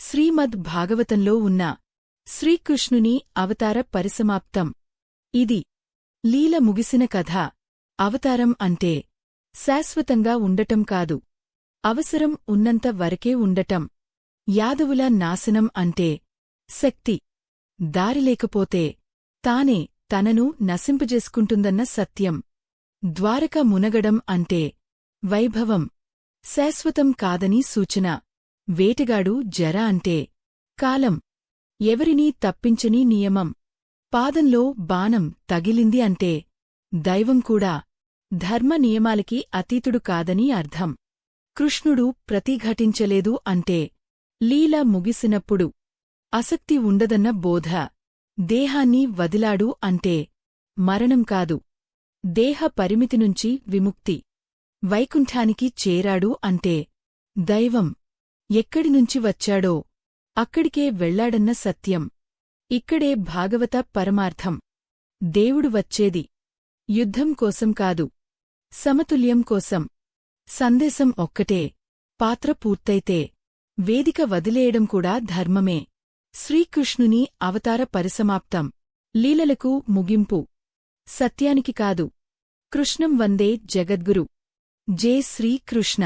శ్రీమద్ భాగవతంలో ఉన్న శ్రీకృష్ణుని అవతార పరిసమాప్తం. ఇది లీల ముగిసిన కథ. అవతారం అంటే శాశ్వతంగా ఉండటం కాదు, అవసరం ఉన్నంత వరకే ఉండటం. యాదవుల నాశనం అంటే శక్తి దారిలేకపోతే తానే తనను నశింపజేసుకుంటుందన్న సత్యం. ద్వారక మునగడం అంటే వైభవం శాశ్వతం కాదని సూచన. వేటగాడు జర అంటే కాలం ఎవరినీ తప్పించని నియమం. పాదంలో బాణం తగిలింది అంటే దైవం కూడా ధర్మ నియమాలకి అతీతుడు కాదని అర్థం. కృష్ణుడు ప్రతిఘటించలేదు అంటే లీల ముగిసినప్పుడు ఆసక్తి ఉండదన్న బోధ. దేహాన్ని వదిలాడు అంటే మరణం కాదు, దేహ పరిమితినుంచి విముక్తి. వైకుంఠానికి చేరాడు అంటే దైవం ఎక్కడినుంచి వచ్చాడో అక్కడికే వెళ్లాడన్న సత్యం. ఇక్కడే భాగవత పరమార్థం. దేవుడు వచ్చేది యుద్ధం కోసం కాదు, సమతుల్యం కోసం. సందేశం ఒక్కటే, పాత్ర పూర్తయితే వేదిక వదిలేయడం కూడా ధర్మమే. శ్రీకృష్ణుని అవతార పరిసమాప్తం. లీలలకు ముగింపు. సత్యానికి కాదు. కృష్ణం వందే జగద్గురు. జై శ్రీకృష్ణ.